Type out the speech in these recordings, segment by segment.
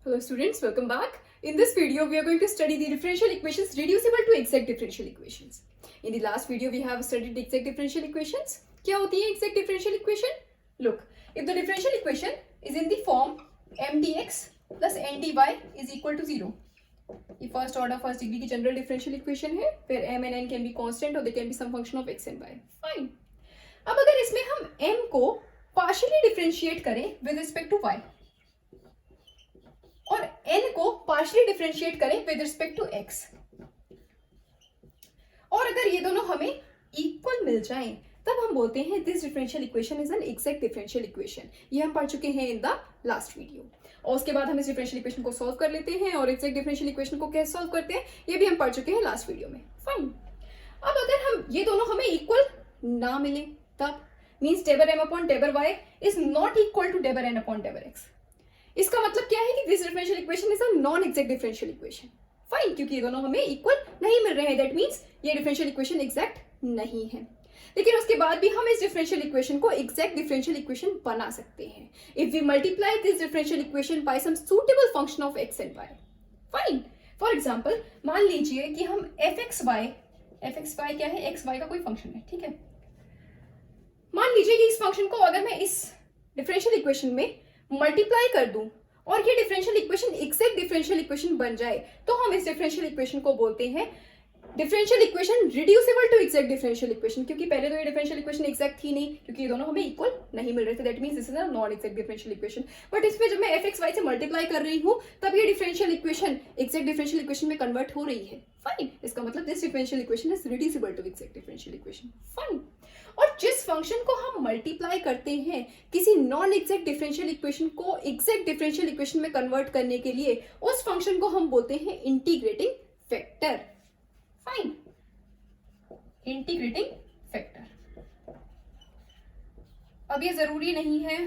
Hello students, welcome back. In this video, we are going to study the differential equations reducible to exact differential equations. In the last video, we have studied exact differential equations. क्या होती है exact differential equation? Look, if the differential equation is in the form m dx plus n dy is equal to 0. ये first order first degree की general differential equation है, फिर m and n can be constant or they can be some function of x and y. Fine. अब अगर इसमें हम m को partially differentiate करें विद रिस्पेक्ट टू y और n को पार्शियली डिफरेंशिएट करें विद रिस्पेक्ट टू x, और अगर ये दोनों हमें इक्वल मिल जाएं, तब हम बोलते हैं this differential equation is an exact differential equation. ये हम पढ़ चुके हैं इन द लास्ट वीडियो. और उसके बाद हम इस डिफरेंशियल इक्वेशन को सॉल्व कर लेते हैं, और एग्जैक्ट डिफरेंशियल इक्वेशन को कैसे सॉल्व करते हैं ये भी हम पढ़ चुके हैं लास्ट वीडियो में. फाइन. अब अगर हम ये दोनों हमें इक्वल ना मिले, तब मीन्स टेबर m अपॉन टेबर y is not equal to टेबर n अपॉन टेबर x. इसका मतलब क्या है कि this differential equation is a non exact differential equation. Fine, क्योंकि ये दोनों हमें इक्वल नहीं मिल रहे हैं, दैट मीन्स ये डिफरेंशियल इक्वेशन एग्जैक्ट नहीं है. लेकिन उसके बाद भी हम इस डिफरेंशियल इक्वेशन को एग्जैक्ट डिफरेंशियल इक्वेशन बना सकते हैं if we multiply this differential equation by some suitable function of x and y. Fine. For example, मान लीजिए कि हम fxy क्या है, xy का कोई फंक्शन है, ठीक है. मान लीजिए कि इस फंक्शन को अगर मैं इस डिफरेंशियल इक्वेशन में मल्टीप्लाई कर दूं और ये differential equation exact differential equation बन जाए, तो हम इस डिफरेंशियल इक्वेशन को बोलते हैं differential equation reducible to exact differential equation. क्योंकि पहले तो ये डिफरेंशियल इक्वेशन एग्जैक्ट थी नहीं, क्योंकि ये दोनों हमें इक्वल नहीं मिल रहे थे, that means this is a non exact differential equation. But इसमें जब मैं fxy से मल्टीप्लाई कर रही हूँ, तब ये differential equation exact differential equation में कन्वर्ट हो रही है. फाइन. इसका मतलब this differential equation is reducible to exact differential equation. Fine. और जिस फंक्शन को हम मल्टीप्लाई करते हैं किसी नॉन एग्जैक्ट डिफरेंशियल इक्वेशन को एग्जैक्ट डिफरेंशियल इक्वेशन में कन्वर्ट करने के लिए, उस फंक्शन को हम बोलते हैं integrating factor. Fine. Integrating factor. अब ये जरूरी नहीं है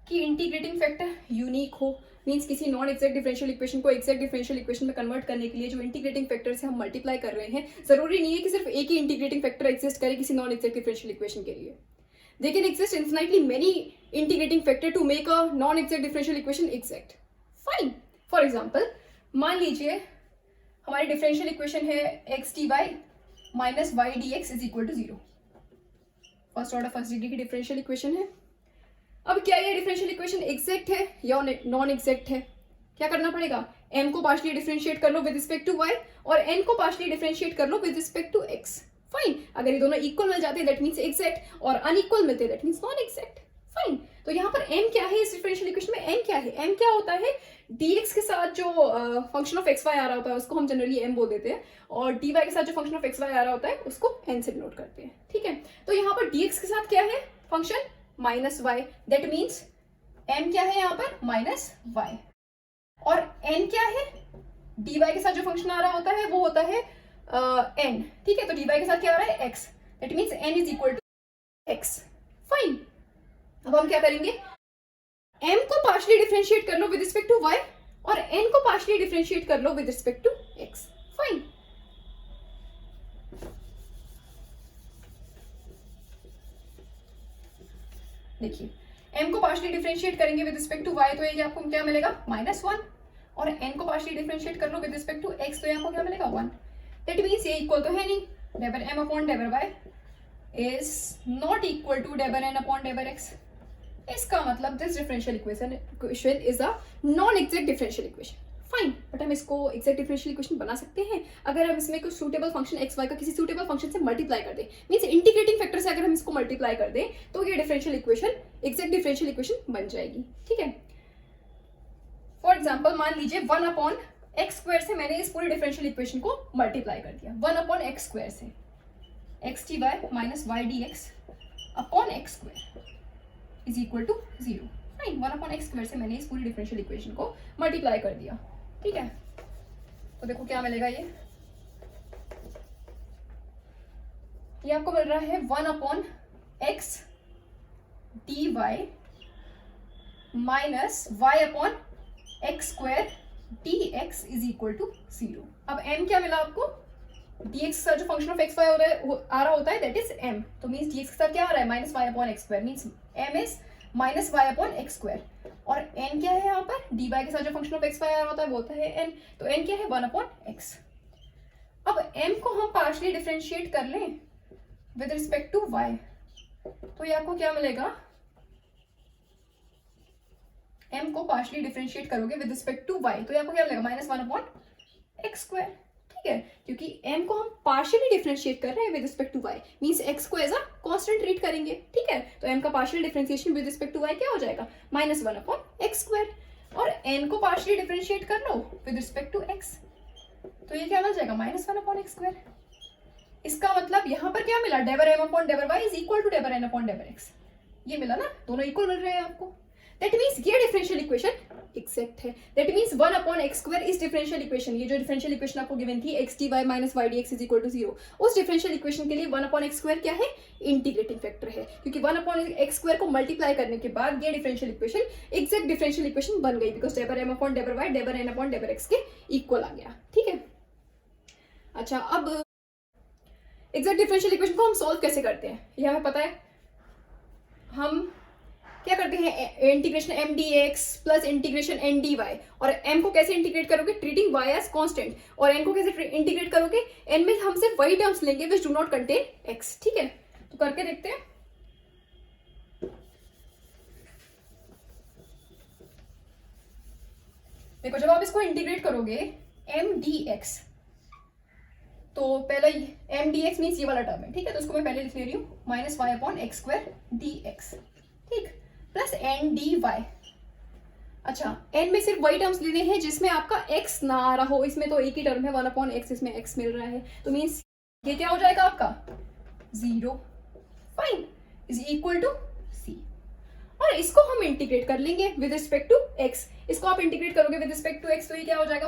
कि इंटीग्रेटिंग फैक्टर यूनिक हो, मींस किसी नॉन एग्जैक्ट डिफरेंशियल इक्वेशन को एग्जैक्ट डिफरेंशियल इक्वेशन में कन्वर्ट करने के लिए जो इंटीग्रेटिंग फैक्टर से हम मल्टीप्लाई कर रहे हैं, जरूरी नहीं है कि सिर्फ एक ही इंटीग्रेटिंग फैक्टर एग्जिस्ट करे किसी नॉन एग्जैक्ट डिफरेंशियल इक्वेशन के लिए. They can exist infinitely many integrating factor to make a non exact differential equation exact. Fine. For example, मान लीजिए हमारी डिफरेंशियल इक्वेशन है x dy minus y dx is equal to 0. First order first degree की differential equation है. अब क्या ये differential equation exact है या नॉन एग्जैक्ट है? क्या करना पड़ेगा? m को पार्शियली डिफरेंशिएट कर लो विद रिस्पेक्ट टू y और n को पार्शियली डिफरेंशिएट कर लो with respect to x. Fine. अगर ये दोनों इक्वल मिल जाते हैं दैट मींस एग्जैक्ट, और अनइक्वल मिलते हैं that means non exact. Fine. तो यहाँ पर m क्या है इस डिफरेंशियल इक्वेशन में? m क्या है? m क्या होता है? dx के साथ जो फंक्शन ऑफ xy आ रहा होता है उसको हम जनरली m बोल देते हैं, और dy के साथ जो फंक्शन ऑफ xy आ रहा होता है उसको n से डिनोट करते हैं. ठीक है. तो यहाँ पर dx के साथ क्या है function? Minus y. That means m क्या है यहाँ पर? Minus y. और n क्या है? dy के साथ जो फंक्शन आ रहा होता है वो होता है n. ठीक है. तो dy के साथ क्या आ रहा है? x. That means n is equal to x. Fine. अब हम क्या करेंगे? m को पार्शियली डिफरेंशिएट कर लो विद रिस्पेक्ट टू y और n को पार्शियली डिफरेंशिएट कर लो with respect to x. Fine. देखिए, m को पार्शियली डिफरेंशिएट करेंगे विद रिस्पेक्ट टू y तो ये आपको क्या मिलेगा? -1. और n को पार्शियली डिफरेंशिएट कर लो विद रिस्पेक्ट टू x तो ये आपको क्या मिलेगा? 1. दैट मींस ये इक्वल तो है नहीं. डेबर m अपॉन डेबर y is not equal to डेबर n अपॉन डेबर x. इसका मतलब this differential equation is a non exact differential equation. Fine. But हम इसको एग्जैक्ट डिफरेंशियल इक्वेशन बना सकते हैं अगर हम इसमें कुछ सूटेबल फंक्शन xy का किसी सूटेबल फंक्शन से मल्टीप्लाई कर दें. मींस इंटीग्रेटिंग फैक्टर से अगर हम इसको मल्टीप्लाई कर दें तो ये differential equation exact differential equation बन जाएगी. ठीक है. फॉर एग्जाम्पल, मान लीजिए 1 अपॉन एक्स स्क्वायर से मैंने इस पूरी डिफरेंशियल इक्वेशन को मल्टीप्लाई कर दिया. 1 अपॉन एक्स स्क्वायर से x dy minus y dx upon x square is equal to 0. Fine. 1 upon x square से मैंने इस पूरी डिफरेंशियल इक्वेशन को मल्टीप्लाई कर दिया. ठीक है. तो देखो क्या मिलेगा. ये आपको मिल रहा है 1 upon x dy minus y upon x square dx is equal to 0. अब m क्या मिला आपको? dx का जो फंक्शन ऑफ xy आ रहा होता है दैट इज m. तो मींस dx के साथ क्या आ रहा है? -y upon x square. Means m is -y upon x square. और n क्या है यहाँ पर, dy के साथ जो फंक्शन ऑफ x वाई आ रहा होता है वो होता है n, तो n क्या है 1/x। अब m को हम पार्शियली डिफरेंशिएट कर लें विद रिस्पेक्ट टू y, तो ये आपको क्या मिलेगा, m को पार्शियली डिफरेंशिएट करोगे विद रिस्पेक्ट टू y तो ये आपको क्या मिलेगा -1/x²। ठीक है, क्योंकि m को हम पार्शियली डिफरेंशिएट कर रहे हैं with respect to y, means x को एज अ कांस्टेंट ट्रीट करेंगे। ठीक है, तो m का partial differentiation with respect to y क्या हो जाएगा -1/x², और n को पार्शियली डिफरेंशिएट कर लो विद रिस्पेक्ट टू x, तो ये क्या मिल जाएगा -1/x²। इसका मतलब यहाँ पर क्या मिला, डेबर m/y इज इक्वल टू डेबर n/x, ये मिला ना, दोनों इक्वल मिल रहे हैं आपको। दैट मीन्स ये डिफरेंशियल इक्वेशन एग्जैक्ट है। दैट मीन्स 1/x² इस डिफरेंशियल इक्वेशन, ये जो डिफरेंशियल इक्वेशन आपको गिवन थी x dy minus y dx is equal to 0, उस डिफरेंशियल इक्वेशन के लिए 1/x² क्या है, इंटीग्रेटिंग फैक्टर है, क्योंकि 1/x² को मल्टीप्लाई करने के बाद ये differential equation exact differential equation बन गई, बिकॉज डेबर m/y डेबर n/x के इक्वल आ गया। ठीक है, अच्छा अब एग्जैक्ट डिफरेंशियल इक्वेशन को हम सॉल्व कैसे करते हैं, ये हमें पता है। हम क्या करते हैं, integration m dx plus integration n dy, और m को कैसे इंटीग्रेट करोगे, ट्रीटिंग y एज कांस्टेंट, और n को कैसे इंटीग्रेट करोगे, n में हम सिर्फ वही टर्म्स लेंगे which do not contain x। ठीक है, तो करके देखते हैं। देखो जब आप इसको इंटीग्रेट करोगे m dx, तो पहला m dx मीन्स ये वाला टर्म है। ठीक है, तो उसको मैं पहले लिख ले रही हूँ -y/x² dx, ठीक, प्लस n dy। अच्छा, n में सिर्फ वही टर्म्स लेने हैं जिसमें आपका x ना आ रहा हो, इसमें तो एक ही टर्म है 1/x, इसमें x मिल रहा है, तो मीन्स ये क्या हो जाएगा आपका 0, fine, is equal to c। और इसको हम इंटीग्रेट कर लेंगे विद रिस्पेक्ट टू x, इसको आप इंटीग्रेट करोगे विद रिस्पेक्ट टू x, तो ये क्या हो जाएगा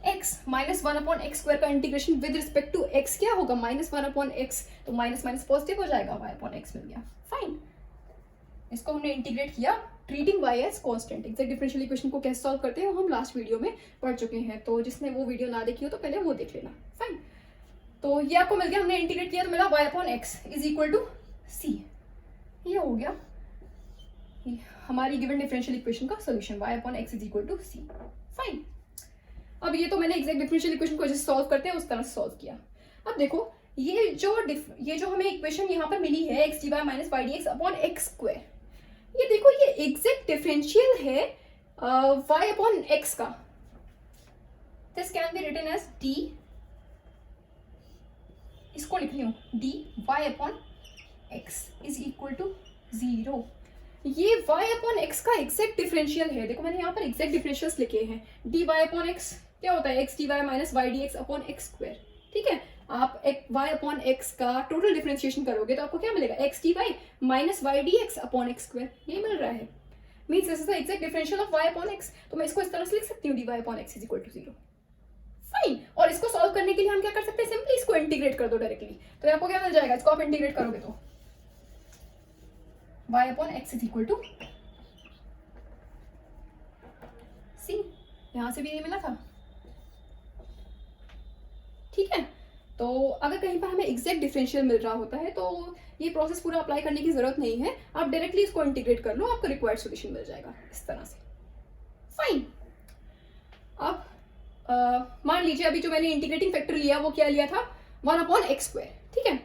y/x, -1/x² का integration with respect to x क्या होगा -1/x, तो माइनस माइनस पॉजिटिव हो जाएगा, y/x मिल गया, फाइन। इसको हमने इंटीग्रेट किया treating y as constant. Exact differential equation को कैसे सॉल्व करते हैं वो हम लास्ट वीडियो में पढ़ चुके हैं, तो जिसने वो वीडियो ना देखी हो तो पहले वो देख लेना, फाइन। तो ये आपको मिल गया, हमने इंटीग्रेट किया तो मिला y/x is equal to c, ये हो गया हमारी गिवन डिफरेंशियल इक्वेशन का solution, y/x is equal to c, fine. अब ये तो मैंने एग्जैक्ट डिफरेंशियल इक्वेशन को जैसे सॉल्व करते हैं उस तरह से सॉल्व किया। अब देखो ये जो हमें इक्वेशन यहाँ पर मिली है x dy minus y dx upon x², ये देखो ये एग्जैक्ट डिफरेंशियल है y/x का। This can be written as d, इसको लिख रही हूँ dy upon x is equal to 0। ये y/x का एग्जैक्ट डिफरेंशियल है, देखो मैंने यहाँ पर एग्जैक्ट डिफरेंशियल्स लिखे हैं। dy अपॉन x क्या होता है, x dy minus y dx upon x²। ठीक है, आप y/x का टोटल डिफरेंशिएशन करोगे तो आपको क्या मिलेगा, x dy minus y dx upon x², ये मिल रहा है। Means this is the exact differential of y/x, तो मैं इसको इस तरह से लिख सकती हूँ dy upon x is equal to 0, fine. और इसको सॉल्व करने के लिए हम क्या कर सकते हैं, सिंपली इसको इंटीग्रेट कर दो डायरेक्टली, तो आपको क्या मिल जाएगा, इसको आप इंटीग्रेट करोगे तो y/x is equal to c, यहां से भी ये मिला था। ठीक है, तो अगर कहीं पर हमें एग्जैक्ट डिफरेंशियल मिल रहा होता है तो ये प्रोसेस पूरा अप्लाई करने की जरूरत नहीं है, आप डायरेक्टली इसको इंटीग्रेट कर लो, आपको रिक्वायर्ड सॉल्यूशन मिल जाएगा इस तरह से, फाइन। अब मान लीजिए अभी जो मैंने इंटीग्रेटिंग फैक्टर लिया वो क्या लिया था 1/x²। ठीक है,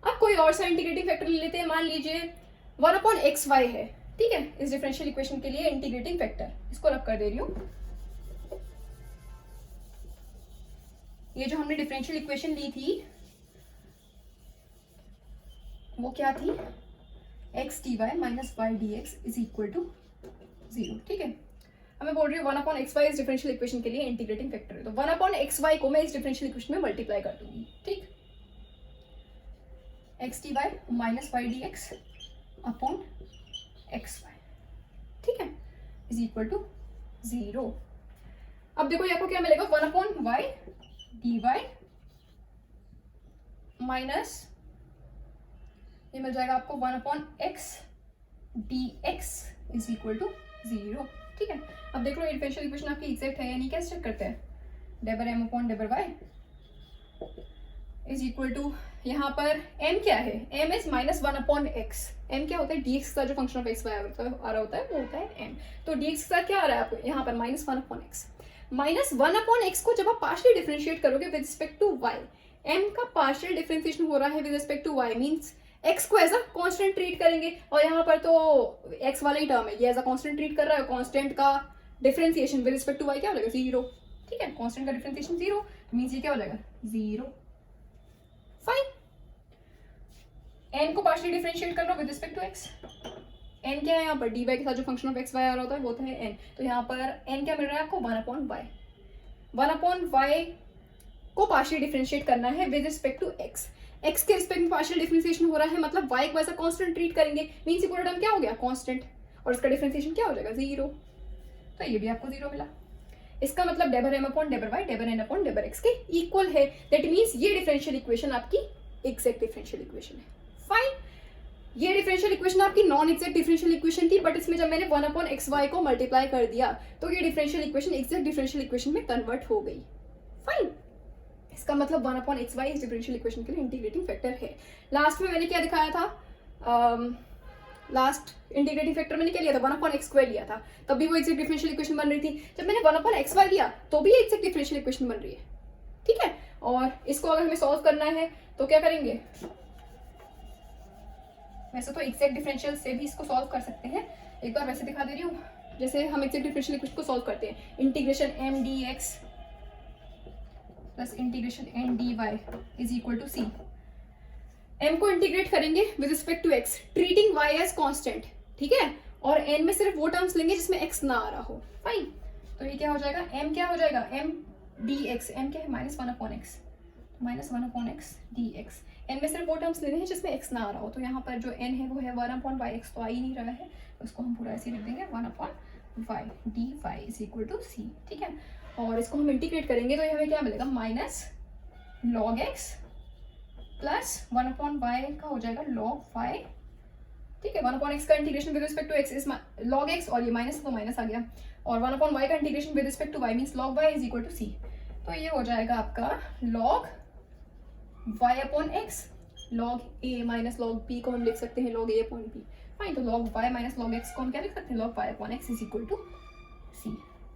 अब कोई और सा इंटीग्रेटिंग फैक्टर ले लेते हैं, मान लीजिए 1/xy है। ठीक है, इस डिफरेंशियल इक्वेशन के लिए इंटीग्रेटिंग फैक्टर, इसको रख कर दे रही हूँ। ये जो हमने डिफरेंशियल इक्वेशन ली थी वो क्या थी, x dy minus y dx is equal to 0। ठीक है, अब मैं बोल रही हूँ 1/xy इस डिफरेंशियल इक्वेशन के लिए इंटीग्रेटिंग फैक्टर है, तो 1/xy को मैं इस डिफरेंशियल इक्वेशन में मल्टीप्लाई कर दूंगी। ठीक, x dy minus y dx upon xy, ठीक है, इज इक्वल टू 0। अब देखो ये आपको क्या मिलेगा, 1/y dy माइनस ये मिल जाएगा आपको 1/x dx is equal to 0। ठीक है, अब देख लो ये डिफरेंशियल इक्वेशन आपकी एग्जैक्ट है या नहीं, कैसे चेक करते हैं, डेबर m अपॉन डेबर y इज इक्वल टू, यहाँ पर m क्या है, m इज -1/x। m क्या होता है, dx का जो फंक्शन ऑफ x y आ रहा होता है वो होता है m। तो dx का क्या आ रहा है आपको यहाँ पर -1/x। -1/x को जब आप पार्शियली डिफरेंशिएट करोगे with respect to y, m का पार्शियल डिफरेंशिएशन हो रहा है with respect to y, means x को एज अ कांस्टेंट ट्रीट करेंगे, और यहाँ पर तो x वाला ही टर्म है, ये एज अ कांस्टेंट ट्रीट कर रहा है। कांस्टेंट का differentiation with respect to y क्या हो जाएगा, 0। ठीक है, कांस्टेंट का डिफरेंशिएशन 0 मींस ये क्या हो जाएगा, 0। फाइन, n को पार्शियली डिफरेंशिएट कर लो with respect to x। n क्या है यहाँ पर, dy के साथ जो फंक्शन ऑफ x y आ रहा होता है वो होता है n। तो यहाँ पर n क्या मिल रहा है आपको, 1/y। 1/y को पार्शियली डिफरेंशिएट करना है with respect to x। x के रिस्पेक्ट में पार्शियल डिफरेंशिएशन हो रहा है, मतलब y को ऐसा कांस्टेंट ट्रीट करेंगे, मींस ये पूरा टर्म क्या हो गया, कांस्टेंट, और इसका डिफरेंशिएशन क्या हो जाएगा, 0। तो ये भी आपको 0 मिला। इसका मतलब ∂m/∂y∂n/∂x के इक्वल है। दैट मींस ये डिफरेंशियल इक्वेशन आपकी एग्जैक्ट डिफरेंशियल इक्वेशन है। फाइन, ये डिफरेंशियल इक्वेशन आपकी नॉन एग्जैक्ट डिफरेंशियल इक्वेशन थी, बट इसमें जब मैंने 1/xy को मल्टीप्लाई कर दिया तो ये differential equation exact differential equation में कन्वर्ट हो गई। फाइन, इसका मतलब 1/xy इस डिफरेंशियल इक्वेशन के लिए इंटीग्रेटिंग फैक्टर है। लास्ट में मैंने क्या दिखाया था, लास्ट इंटीग्रेटिंग फैक्टर मैंने क्या लिया था, 1/x² लिया था, तब भी वो एग्जैक्ट डिफरेंशियल इक्वेशन बन रही थी। जब मैंने 1/xy लिया तो भी एग्जैक्ट डिफरेंशियल इक्वेशन बन रही है। ठीक है, और इसको अगर हमें सॉल्व करना है तो क्या करेंगे, वैसे तो एग्जैक्ट डिफरेंशियल से भी इसको सॉल्व कर सकते हैं, एक बार वैसे दिखा दे रही हूँ। जैसे हम एग्जैक्ट डिफरेंशियल इक्वेशन को सॉल्व करते हैं, integration m dx plus integration n dy is equal to c। m को इंटीग्रेट करेंगे with respect to x, treating y as constant. ठीक है, और n में सिर्फ वो टर्म्स लेंगे जिसमें x ना आ रहा हो। फाइन, तो ये क्या हो जाएगा, m क्या हो जाएगा, m dx, m क्या है, -1/x, -1/x dx। n में सिर्फ वो टर्म्स लेने हैं जिसमें x ना आ रहा हो, तो यहाँ पर जो n है वो है 1/yx, तो आ ही नहीं रहा है, तो उसको हम पूरा ऐसे लिख देंगे 1/y dy is equal to c। ठीक है, और इसको हम इंटीग्रेट करेंगे तो ये हमें क्या मिलेगा, -log x प्लस 1/y का हो जाएगा log y। ठीक है, 1/x का integration with respect to x is log x, और ये माइनस तो माइनस आ गया, और 1/y का integration with respect to y means log y is equal to c। तो ये हो जाएगा आपका log y/x, log a minus log b को हम लिख सकते हैं log a/b। फाइन, तो log y minus log x को हम क्या लिख सकते हैं, log y/x is equal to c।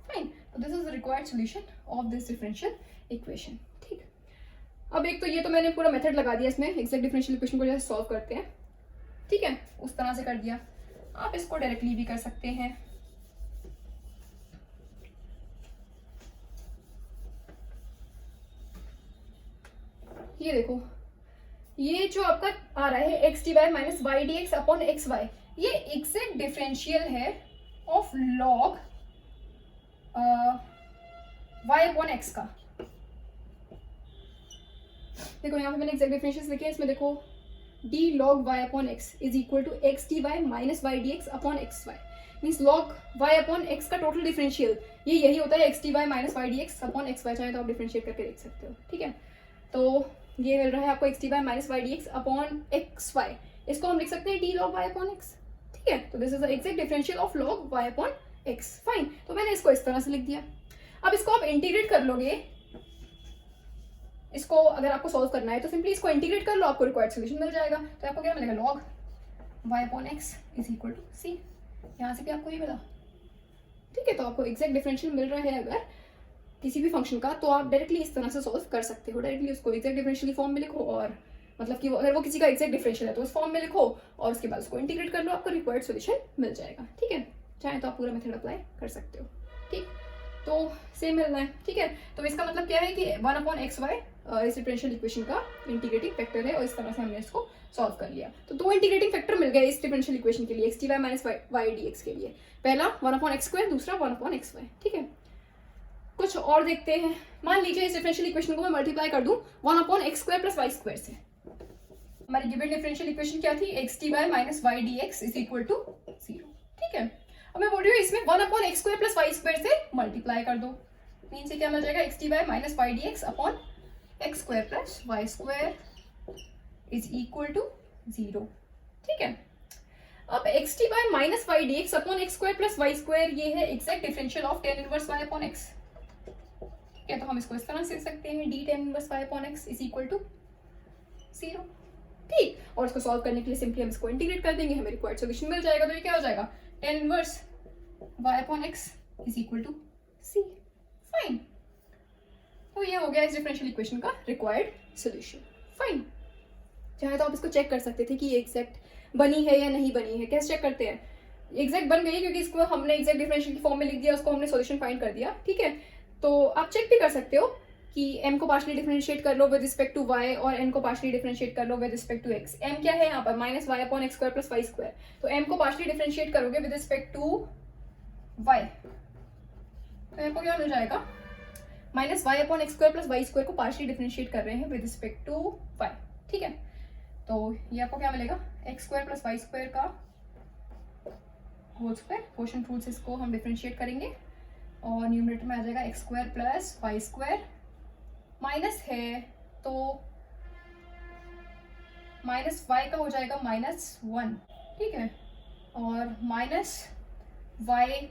Fine, तो this is the required solution of this differential equation. ठीक, अब एक तो ये तो मैंने पूरा मेथड लगा दिया इसमें, एग्जैक्ट डिफरेंशियल इक्वेशन को जैसे सॉल्व करते हैं, ठीक है, उस तरह से कर दिया। आप इसको डायरेक्टली भी कर सकते हैं। ये देखो, ये जो आपका आ रहा है x dy minus y dx upon x y, ये एग्जैक्ट डिफरेंशियल है of log y upon x का। देखो यहाँ पे मैंने एग्जैक्ट डिफरेंशियल लिखे हैं, इसमें देखो d log y upon x is equal to x dy minus y dx upon x y, means log y upon x का टोटल डिफरेंशियल ये यही होता है x dy minus y dx upon x y, चाहे तो आप differentiate करके देख सकते हो। ठीक है, तो ये मिल रहा है आपको x dy minus y dx upon x y, इसको हम लिख सकते हैं d log y upon x। ठीक है, तो this is the exact differential of log y upon x। Fine, तो मैंने इसको इस तरह से लिख दिया। अब इसको आप इंटीग्रेट कर लोगे, इसको अगर आपको सॉल्व करना है तो सिंपली इसको इंटीग्रेट कर लो, आपको रिक्वायर्ड सॉल्यूशन मिल जाएगा। तो आपको क्या मिलेगा, log y upon x is equal to c। यहाँ से भी आपको ये मिला। ठीक है, तो आपको एग्जैक्ट डिफरेंशियल मिल रहा है अगर किसी भी फंक्शन का, तो आप डायरेक्टली इस तरह से सॉल्व कर सकते हो। डायरेक्टली उसको एग्जैक्ट डिफरेंशियल की फॉर्म में लिखो, और मतलब कि अगर वो किसी का एग्जैक्ट डिफरेंशियल है तो उस फॉर्म में लिखो, और उसके बाद उसको इंटीग्रेट कर लो, आपको रिक्वायर्ड सॉल्यूशन मिल जाएगा। ठीक है, चाहे तो आप पूरा मेथड अप्लाई कर सकते हो। ठीक, तो सेम मिलना है। ठीक है, तो इसका मतलब क्या है कि 1/xy इस डिफरेंशियल इक्वेशन का इंटीग्रेटिंग फैक्टर है, और इस तरह से हमने इसको सॉल्व कर लिया। तो दो इंटीग्रेटिंग फैक्टर मिल गए इस डिफरेंशियल इक्वेशन के लिए, x dy minus y dx के लिए। पहला 1/x², दूसरा 1/xy। ठीक है, कुछ और देखते हैं। मान लीजिए इस डिफरेंशियल इक्वेशन को मैं मल्टीप्लाई कर दूं 1/x² प्लस y² से। हमारी गिवन डिफरेंशियल इक्वेशन क्या थी, x dy minus y dx is equal to 0। ठीक है, अब मैं बोल रही हूँ इसमें 1/x² प्लस y² से मल्टीप्लाई कर दो, मीन से क्या मिल जाएगा, x dy minus y dx upon x² plus y² is equal to 0। ठीक है, अब x dy minus y dx upon x² plus y² ये है exact differential of tan inverse y upon x। ठीक है, तो हम इसको इस तरह से लिख सकते हैं, d tan inverse y upon x is equal to 0। ठीक, और इसको सॉल्व करने के लिए सिंपली हम इसको इंटीग्रेट कर देंगे, हमें रिक्वायर्ड सॉल्यूशन मिल जाएगा। तो ये क्या हो जाएगा, tan inverse y upon x is equal to c। Fine, तो ये हो गया इस डिफरेंशियल इक्वेशन का रिक्वायर्ड सॉल्यूशन। फाइन, चाहे तो आप इसको चेक कर सकते थे कि ये एग्जैक्ट बनी है या नहीं बनी है। कैसे चेक करते हैं, एग्जैक्ट बन गई क्योंकि इसको हमने एग्जैक्ट डिफरेंशियल की फॉर्म में लिख दिया, उसको हमने सॉल्यूशन फाइंड कर दिया। ठीक है, तो आप चेक भी कर सकते हो कि m को पार्शली डिफरेंशिएट कर लो विद रिस्पेक्ट टू y और n को पार्शली डिफरेंशिएट कर लो with respect to x। m क्या है यहाँ पर, minus y upon x square plus y square. तो m को पार्शली डिफरेंशिएट करोगे विद रिस्पेक्ट टू y, तो आपको क्या मिल जाएगा, minus y upon x square plus y square को पार्शली डिफरेंशिएट कर रहे हैं विद रिस्पेक्ट टू y। ठीक है, तो ये आपको क्या मिलेगा, x square plus y square का होल स्क्वायर, क्वोशिएंट रूट से इसको हम डिफरेंशिएट करेंगे और न्यूमरेटर में आ जाएगा x square plus y square, minus है तो माइनस वाई का हो जाएगा -1। ठीक है, और माइनस वाई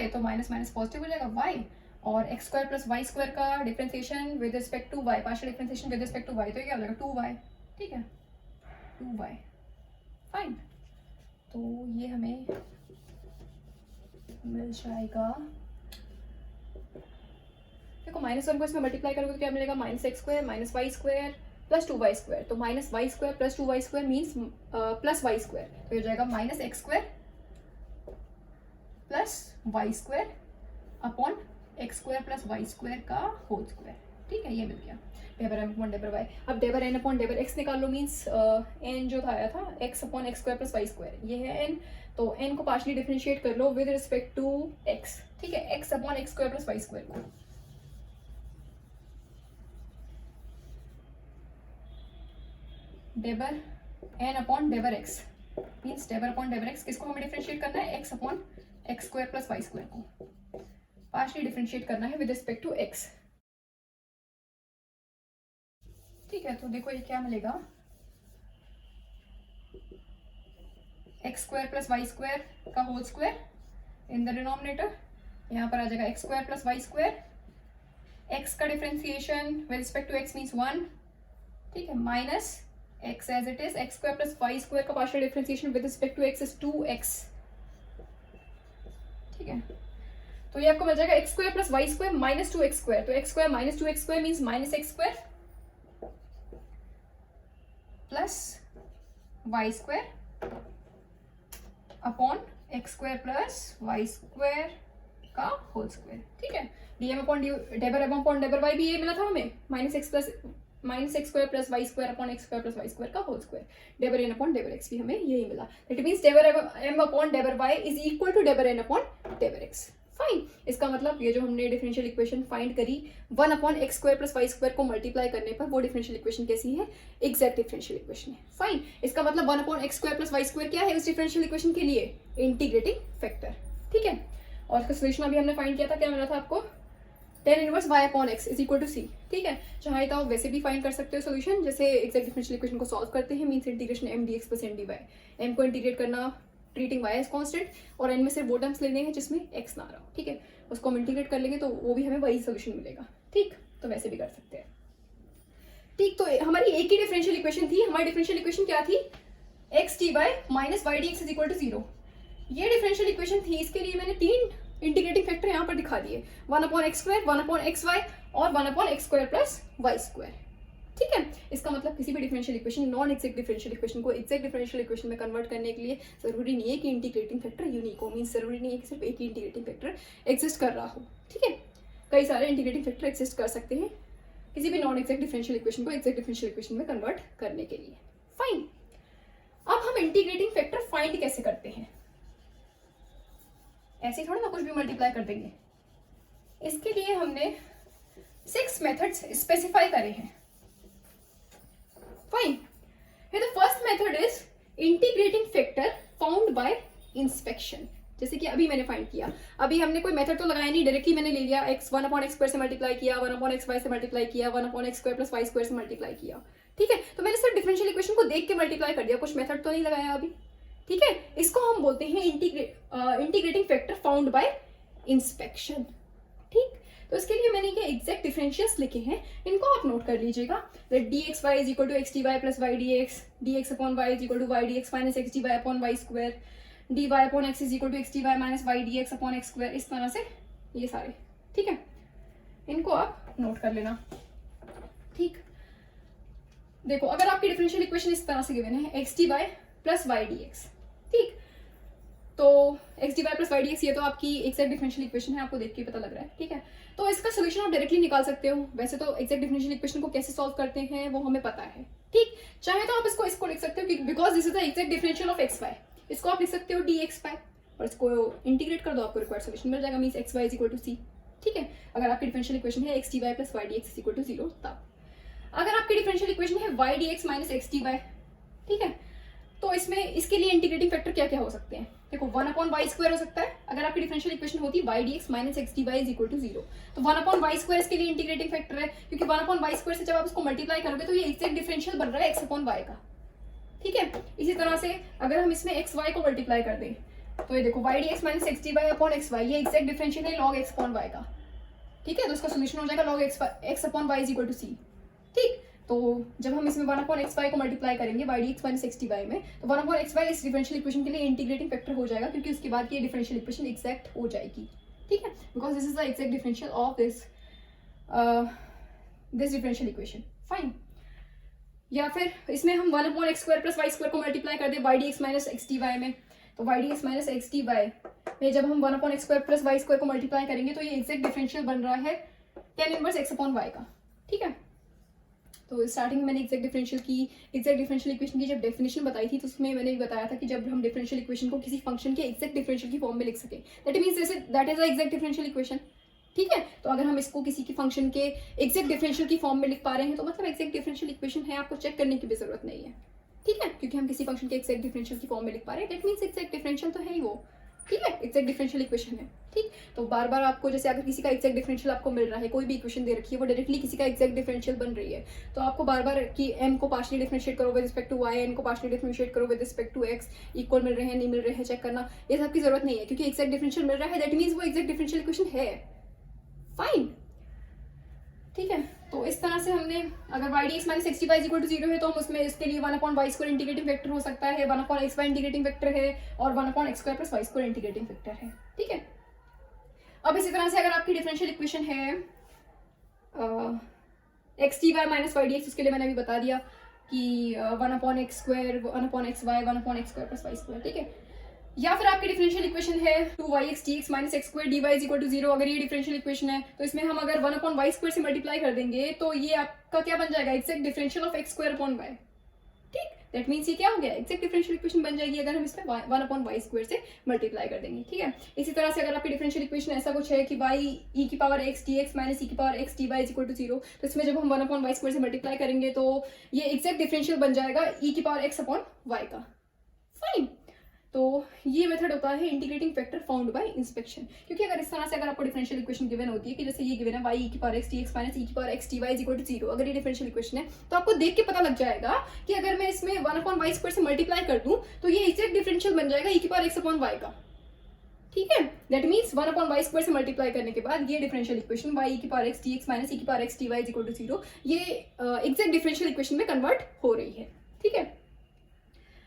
तो माइनस माइनस पॉजिटिव हो जाएगा वाई, और x square plus y square का differentiation with respect to y, partial differentiation with respect to y, तो क्या हो जाएगा 2y। ठीक है, 2y। फाइन, तो ये हमें मिल जाएगा, देखो -1 को इसमें मल्टीप्लाई करोगे तो क्या मिलेगा, minus x square minus y square plus 2y square. तो minus y square plus 2y square means plus y square, तो हो जाएगा minus x square plus y square upon x square plus y square का whole square. ठीक है, ये मिल गया डेबर एम अपॉन डेबर वाई। अब डेबर एन अपॉन डेबर एक्स निकाल लो, मीन्स एन जो था आया था x upon x square plus y square, ये है एन, तो एन को पार्शली डिफरेंशिएट कर लो विद रिस्पेक्ट टू एक्स। ठीक है, x upon x square plus y square को, डेबर एन अपॉन डेबर एक्स मीन्स डेबर अपॉन डेबर एक्स, किसको हमें डिफरेंशिएट करना है, x upon x square plus y square को पार्शली डिफरेंशिएट करना है विद रिस्पेक्ट टू एक्स। ठीक है, तो देखो ये क्या मिलेगा, x square plus y square का whole square in the denominator, यहाँ पर आ जाएगा x square plus y square, x का differentiation with respect to x means 1। ठीक है, minus x as it is, x square plus y square का partial differentiation with respect to x is 2x। ठीक है, तो ये आपको मिल जाएगा x square plus y square minus 2x square, तो x square minus 2x square means minus x square plus y square upon x square plus y square का whole square. ठीक है, dm upon डेबर m upon डेबर y भी ये मिला था हमें, minus x square plus y square upon x square plus y square का whole square, डेबर एन अपॉन डेबर एक्स भी हमें यही मिला। दैट मींस डेबर एम अपॉन डेबर वाई इज इक्वल टू डेबर एन अपॉन डेबर एक्स। फाइन, इसका मतलब ये जो हमने डिफरेंशियल इक्वेशन फाइंड करी 1 upon x square plus y square को मल्टीप्लाई करने पर वो डिफरेंशियल इक्वेशन कैसी है, एग्जैक्ट डिफरेंशियल इक्वेशन है। फाइन, इसका मतलब 1 upon x square plus y square क्या है इस डिफरेंशियल इक्वेशन के लिए, इंटीग्रेटिंग फैक्टर। ठीक है, और इसका सोल्यूशन अभी हमने फाइंड किया था, क्या मिला था आपको, tan inverse y upon x is equal to c। ठीक है, चाहे तो आप वैसे भी फाइंड कर सकते हो सोल्यूशन, जैसे एग्जैक्ट डिफरेंशियल इक्वेशन को सॉल्व करते हैं, means integration m dx plus n dy, m को इंटीग्रेट करना ट्रीटिंग y एज कांस्टेंट और n में से वो टर्म्स लेने हैं जिसमें x ना रहा हो। ठीक है, उसको हम इंटीग्रेट कर लेंगे तो वो भी हमें वही सोल्यूशन मिलेगा। ठीक, तो वैसे भी कर सकते हैं। ठीक, तो हमारी एक ही डिफरेंशियल इक्वेशन थी, हमारी डिफरेंशियल इक्वेशन क्या थी, x dy minus y dx is equal to 0। ये डिफरेंशियल इक्वेशन थी, इसके लिए मैंने 3 इंटीग्रेटिंग फैक्टर यहाँ पर दिखा दिए, 1 upon x square, 1 upon x y और 1 upon x square plus y square. ठीक है, इसका मतलब किसी भी differential equation, non exact differential equation को एक्जैक्ट डिफरेंशियल इक्वेशन में कन्वर्ट करने के लिए जरूरी नहीं है कि इंटीग्रेटिंग फैक्टर यूनिक हो, मीन्स जरूरी नहीं है कि सिर्फ एक ही इंटीग्रेटिंग फैक्टर एग्जिस्ट कर रहा हो। ठीक है, कई सारे इंटीग्रेटिंग फैक्टर एग्जिस्ट कर सकते हैं किसी भी नॉन एक्जैक्ट डिफरेंशियल इक्वेशन को एक्जैक्ट डिफरेंशियल इक्वेशन में कन्वर्ट करने के लिए। फाइन, अब हम इंटीग्रेटिंग फैक्टर फाइंड कैसे करते हैं, ऐसे थोड़ा ना कुछ भी मल्टीप्लाई कर देंगे। इसके लिए हमने 6 मेथड्स स्पेसिफाई करे हैं। Fine, the first method is integrating factor found by inspection, जैसे कि अभी मैंने फाइंड किया। अभी हमने कोई मेथड तो लगाया नहीं, डायरेक्टली मैंने ले लिया x 1 अपॉन एक्स स्क्वायर से मल्टीप्लाई किया, 1 अपॉन एक्स वाई से मल्टीप्लाई किया, 1 upon x square plus y square से मल्टीप्लाई किया। ठीक है, तो मैंने सिर्फ डिफरेंशियल इक्वेशन को देख के मल्टीप्लाई कर दिया, कुछ मेथड तो नहीं लगाया अभी। ठीक है, इसको हम बोलते हैं integrating factor found by inspection. ठीक, तो इसके लिए मैंने ये एग्जैक्ट डिफरेंशियल्स लिखे हैं, इनको आप नोट कर लीजिएगा। That d x y is equal to x d y plus y d x upon y is equal to y d x minus x d y upon y square, d y upon x is equal to x d y minus y d x upon x square, इस तरह से ये सारे, ठीक है, इनको आप note कर लेना। ठीक, देखो अगर आपकी डिफरेंशियल इक्वेशन इस तरह से गिवन है x d y plus y d x, ठीक, तो x d y plus y d x ये तो आपकी एक्जैक्ट डिफरेंशियल इक्वेशन है, आपको देख के पता लग रहा है, ठीक है। तो इसका सोल्यूशन आप डायरेक्टली निकाल सकते हो। वैसे तो एक्जैक्ट डिफरेंशियल इक्वेशन को कैसे सॉल्व करते हैं वो हमें पता है, ठीक। चाहे तो आप इसको लिख सकते हो because this is the exact differential of x y, इसको आप लिख सकते हो डी एक्स वाई और इसको इंटीग्रेट कर दो, आपको रिक्वायर्ड सोल्यूशन मिल जाएगा, means x y is equal to c, ठीक है। अगर आपकी डिफरेंशियल इक्वेशन है x d y plus y d x is equal to 0, तब अगर आपकी डिफरेंशियल इक्वेशन है y d x minus x d y, ठीक है, तो इसमें इसके लिए इंटीग्रेटिंग फैक्टर क्या क्या हो सकते हैं। देखो 1 अपॉन वाई स्क्वायर हो सकता है, अगर आपकी डिफरेंशियल इक्वेशन होती y d x minus x d y is equal to 0, तो 1 अपॉन वाई स्क्वायर इसके लिए इंटीग्रेटिंग फैक्टर है, क्योंकि 1 अपॉन वाई स्क्वायर से जब आप इसको मल्टीप्लाई करोगे तो ये एक्जैक्ट डिफरेंशियल बन रहा है एक्स अपॉन वाई का, ठीक है। इसी तरह से अगर हम इसमें एक्स वाई को मल्टीप्लाई कर दें तो ये देखो y d x minus x d y upon x y, ये एक्जैक्ट डिफरेंशियल है लॉग एक्स अपॉन वाई का, ठीक है। तो इसका सोल्यूशन हो जाएगा log x upon y is equal to c, ठीक। तो जब हम इसमें 1 अपॉन एक्स वाई को मल्टीप्लाई करेंगे y d x minus x d y में, तो 1 अपॉन एक्स वाई इस डिफरेंशियल इक्वेशन के लिए इंटीग्रेटिंग फैक्टर हो जाएगा, क्योंकि उसके बाद ये डिफरेंशियल इक्वेशन एक्जैक्ट हो जाएगी, ठीक है, because this is the exact differential of this differential equation, fine. या फिर इसमें हम 1 upon x square plus y square को मल्टीप्लाई कर दें y d x minus x d y में, तो y d x minus x d y में जब हम 1 upon x square plus y square को मल्टीप्लाई करेंगे तो ये एक्जैक्ट डिफरेंशियल बन रहा है tan inverse x upon y का, ठीक है। तो स्टार्टिंग में मैंने एक्जैक्ट डिफरेंशियल इक्वेशन की जब डेफिनेशन बताई थी तो उसमें मैंने बताया था कि जब हम डिफरेंशियल इक्वेशन को किसी फंक्शन के एक्जैक्ट डिफरेंशियल की फॉर्म में लिख सके, that means that is the exact differential equation, ठीक है। तो अगर हम इसको किसी की फंक्शन के एक्जैक्ट डिफरेंशियल की फॉर्म में लिख पा रहे हैं तो मतलब एक्जैक्ट डिफरेंशियल इक्वेशन है, आपको चेक करने की भी जरूरत नहीं है, ठीक है, क्योंकि हम किसी फंक्शन के एक्जैक्ट डिफरेंशियल की फॉर्म में लिख पा रहे हैं, दैट मींस एक्जैक्ट डिफरेंशियल तो है ही वो, ठीक है, एक्जैक्ट डिफरेंशियल इक्वेशन है, ठीक। तो बार बार आपको जैसे अगर किसी का एक्जैक्ट डिफरेंशियल आपको मिल रहा है, कोई भी इक्वेशन दे रखी है वो डायरेक्टली किसी का एक्जैक्ट डिफरेंशियल बन रही है, तो आपको बार बार कि m को पार्शियली डिफरेंशिएट करो with respect to y, n को पार्शियली डिफरेंशिएट करो with respect to x, equal मिल रहे हैं नहीं मिल रहे हैं चेक करना, ये सब की जरूरत नहीं है, क्योंकि एक्जैक्ट डिफरेंशियल मिल रहा है दैट मींस वो एक्जैक्ट डिफरेंशियल इक्वेशन है, फाइन, ठीक है। तो इस तरह से हमने अगर y d x minus x d y is equal to 0 है तो हम उसमें इसके लिए 1 upon y square integrating factor हो सकता है, 1 upon x y integrating factor है और 1 upon x square plus y square integrating factor है, ठीक है। अब इसी तरह से अगर आपकी डिफरेंशियल इक्वेशन है x d y minus y d x, उसके लिए मैंने अभी बता दिया कि 1 upon x square 1 upon x y 1 upon x square plus y square, ठीक है। या फिर आपकी डिफरेंशियल इक्वेशन है 2yx dx minus x square d y is equal to 0, अगर ये डिफरेंशियल इक्वेशन है तो इसमें हम अगर 1 अपॉन वाई स्क्वायर से मल्टीप्लाई कर देंगे तो ये आपका क्या बन जाएगा, exact differential of x square upon y, ठीक। दैट मींस ये क्या हो गया, एक्जैक्ट डिफरेंशियल इक्वेशन बन जाएगी अगर हम इसमें 1 अपॉन वाई स्क्वायर से मल्टीप्लाई कर देंगे, ठीक है। इसी तरह से अगर आपकी डिफरेंशियल इक्वेशन ऐसा कुछ है कि y e की power x dx minus e की power x dy is equal to 0, तो इसमें जब हम 1 अपॉन वाई स्क्वायर से मल्टीप्लाई करेंगे तो ये एक्जैक्ट डिफरेंशियल बन जाएगा e की पावर x अपॉन y का, फाइन। तो ये मेथड होता है integrating factor found by inspection, क्योंकि अगर इस तरह से अगर आपको डिफरेंशियल इक्वेशन गिवन होती है कि जैसे ये गिवन है y e की power x dx minus e की power x dy is equal to 0, अगर ये डिफरेंशियल इक्वेशन है तो आपको देख के पता लग जाएगा कि अगर मैं इसमें 1 अपॉन वाई स्क्वायर से मल्टीप्लाई कर दूं तो ये एक्जैक्ट डिफरेंशियल बन जाएगा e की पावर x अपॉन y का, ठीक है। That means 1 upon y square से मल्टीप्लाई करने के बाद ये डिफरेंशियल इक्वेशन y e की power x dx minus e की power x dy is equal to 0 ये एक्जैक्ट डिफरेंशियल इक्वेशन में कन्वर्ट हो रही है, ठीक है।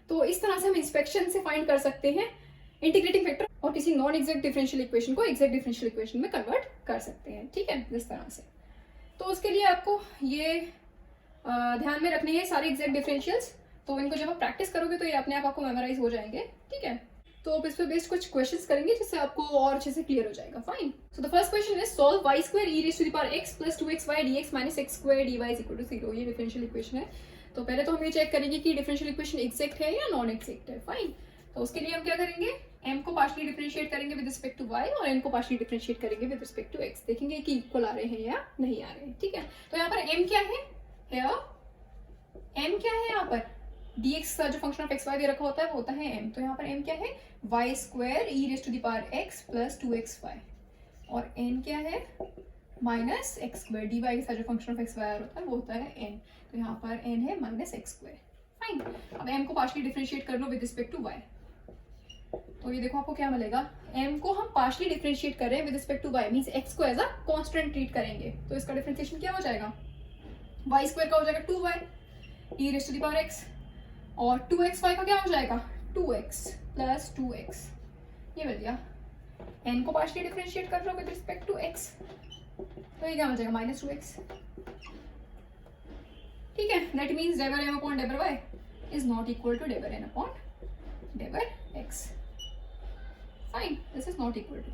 तो इस तरह से हम इंस्पेक्शन से फाइंड कर सकते हैं इंटीग्रेटिंग फैक्टर और किसी नॉन एग्जैक्ट डिफरेंशियल इक्वेशन को एक्जैक्ट डिफरेंशियल इक्वेशन में कन्वर्ट कर सकते हैं, ठीक है, इस तरह से। तो उसके लिए आपको ये ध्यान में रखने हैं सारे एग्जैक्ट डिफरेंशियल्स, तो इनको जब आप प्रैक्टिस करोगे तो ये अपने आप आपको मेमोराइज हो जाएंगे, ठीक है। तो आप इस पे बेस्ड कुछ क्वेश्चंस करेंगे जिससे आपको और अच्छे से क्लियर हो जाएगा, fine. So the first question is solve y square e raise to the power x plus 2xy dx minus x square dy is equal to 0, ये डिफरेंशियल इक्वेशन है। तो पहले तो हम ये चेक करेंगे कि डिफरेंशियल इक्वेशन एग्जैक्ट है या नॉन एग्जैक्ट है, फाइन। तो उसके लिए हम क्या करेंगे, m को पार्शियली डिफरेंशिएट करेंगे विद रिस्पेक्ट टू y और n को पार्शियली डिफरेंशिएट करेंगे विद रिस्पेक्ट टू x, देखेंगे कि इक्वल आ रहे हैं या नहीं आ रहे हैं, ठीक है। तो यहाँ पर m क्या है, m क्या है, यहाँ पर dx का जो function of x why they रखा होता है वो होता है m, तो यहाँ पर m क्या है y square e raise to the power x plus 2xy और n क्या है माइनस एक्स स्क्वायर dy के साथ जो फंक्शन ऑफ एक्स वाई होता है वो होता है n, तो यहाँ पर n है माइनस एक्स स्क्वायर, फाइन। अब m को पार्शियली डिफरेंशिएट कर लो विद रिस्पेक्ट टू y, तो ये देखो आपको क्या मिलेगा, m को हम पार्शियली डिफरेंशिएट कर रहे हैं with respect to y, means x को एज अ कांस्टेंट ट्रीट करेंगे, तो इसका डिफरेंशिएशन क्या हो जाएगा, y स्क्वायर का हो जाएगा 2y e raise to the power x, और 2xy का क्या हो जाएगा 2x प्लस 2x, ये मिल गया। n को पार्शियली डिफरेंशिएट कर रहे हो विद रिस्पेक्ट टू x, तो ये क्या हो जाएगा माइनस 2x। ठीक है, दैट मीन्स डेबर m अपॉन डेबर y is not equal to डेबर n अपॉन डेबर x। Fine, this is not equal to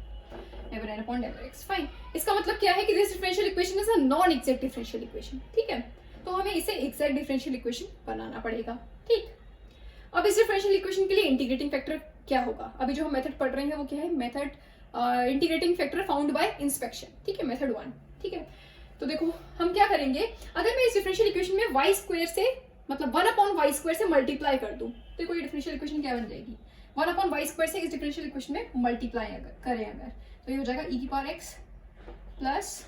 डेबर n अपॉन डेबर x। फाइन, इसका मतलब क्या है कि this differential equation is a non exact differential equation. ठीक है, तो हमें इसे एग्जैक्ट डिफरेंशियल इक्वेशन बनाना पड़ेगा। ठीक, अब इस डिफरेंशियल इक्वेशन के लिए इंटीग्रेटिंग फैक्टर क्या होगा, अभी जो हम मेथड पढ़ रहे हैं वो क्या है, method integrating factor found by inspection. ठीक है, मेथड 1। ठीक है, तो देखो हम क्या करेंगे, अगर मैं इस डिफरेंशियल इक्वेशन में y स्क्वायर से मतलब 1 अपॉन वाई स्क्वायर से मल्टीप्लाई कर दूं, तो देखो ये डिफरेंशियल इक्वेशन क्या बन जाएगी, 1 अपॉन वाई स्क्वायर से इस डिफरेंशियल इक्वेशन में मल्टीप्लाई अगर करें अगर, तो ये हो जाएगा e की power x plus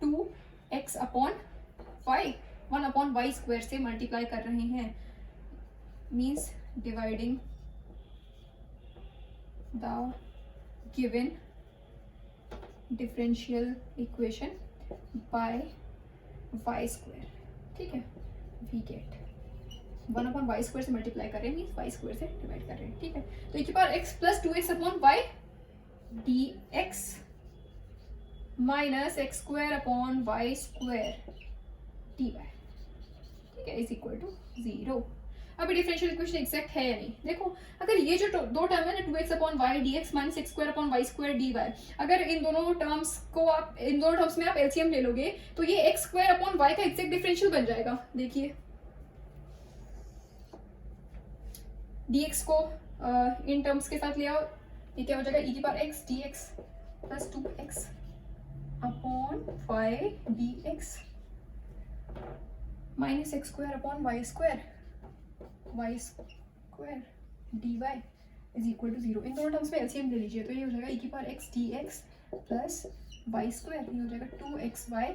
2x upon y, 1 upon y square से मल्टीप्लाई कर रहे हैं, means dividing the given differential equation by y square. ठीक है, we get 1 upon y square से मल्टीप्लाई कर रहे हैं, मीन्स वाई स्क्वायर से डिवाइड कर रहे हैं। ठीक है, तो e की power x plus 2x upon y d x minus x square upon y square d y, ठीक है, इज इक्वल टू 0। अभी डिफरेंशियल इक्वेशन एग्जैक्ट है या नहीं, देखो अगर ये जो दो टर्म है ना 2x upon y d x minus x square upon y square d y, अगर इन दोनों टर्म्स में आप एलसीएम ले लोगे तो ये एक्स स्क्वायर अपॉन वाई का एग्जैक्ट डिफरेंशियल बन जाएगा। देखिए dx को इन टर्म्स के साथ ले आओ, ये क्या हो जाएगा e की power x dx plus 2x upon y d x minus x square upon y square d y is equal to 0। इन दोनों टर्म्स में एलसीएम ले लीजिए, तो ये हो जाएगा e की power x dx plus y square, ये हो जाएगा 2xy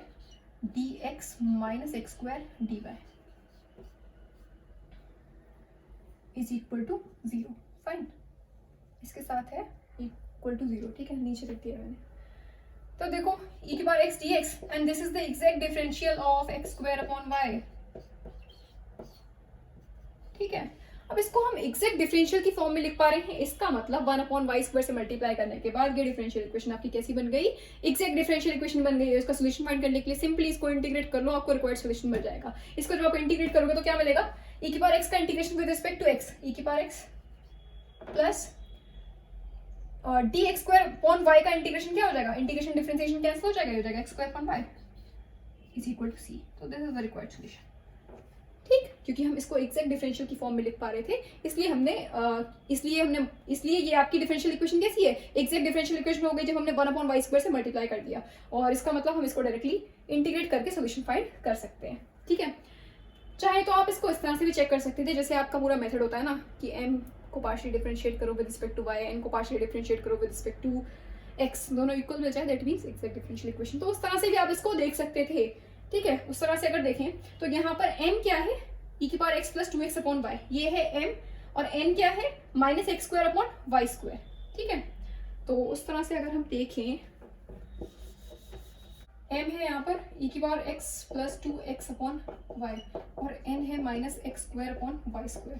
dx minus x square d y is equal to 0। Fine, इसके साथ है इक्वल टू 0। ठीक है, नीचे लिख दिया मैंने। तो देखो e की power x dx and this is the exact differential of x square upon y। ठीक है, अब इसको हम एग्जैक्ट डिफरेंशियल की फॉर्म में लिख पा रहे हैं, इसका मतलब 1 अपॉन वाई स्क्वायर से मल्टीप्लाई करने के बाद ये डिफरेंशियल इक्वेशन आपकी कैसी बन गई, एग्जैक्ट डिफरेंशियल इक्वेशन बन गई है। इसका सोल्यूशन फाइंड करने के लिए सिंपली इसको इंटीग्रेट कर लो, आपको रिक्वायर्ड सोल्यूशन मिल जाएगा। इसको जब आप इंटीग्रेट करोगे तो क्या मिलेगा, e की पावर x का integration with respect to x, e की पावर x प्लस और dx स्क्वायर अपॉन y का इंटीग्रेशन क्या हो जाएगा, इंटीग्रेशन डिफरेंशिएशन कैंसिल हो जाएगा, ये हो जाएगा x square upon y is equal to c। तो this is the required solution. ठीक, क्योंकि हम इसको एग्जैक्ट डिफरेंशियल की फॉर्म में लिख पा रहे थे, इसलिए ये आपकी डिफरेंशियल इक्वेशन कैसी है, एग्जैक्ट डिफरेंशियल इक्वेशन हो गई जब हमने 1 अपॉन वाई स्क्वायर से मल्टीप्लाई कर दिया, और इसका मतलब हम इसको डायरेक्टली इंटीग्रेट करके सोल्यूशन फाइंड कर सकते हैं। ठीक है, चाहे तो आप इसको इस तरह से भी चेक कर सकते थे, जैसे आपका पूरा मेथड होता है ना कि m को पार्शियली डिफरेंशिएट करो with respect to y, n को पार्शियली डिफरेंशिएट करो विद रिस्पेक्ट टू x, दोनों इक्वल मिल जाए, that means exact differential equation. तो उस तरह से भी आप इसको देख सकते थे। ठीक है, उस तरह से अगर देखें तो यहाँ पर m क्या है, e की power x plus 2x upon y, ये है m, और n क्या है minus x square upon y square. ठीक है, तो उस तरह से अगर हम देखें, m है यहाँ पर e की power x plus 2x upon y, और n है minus x square upon y square.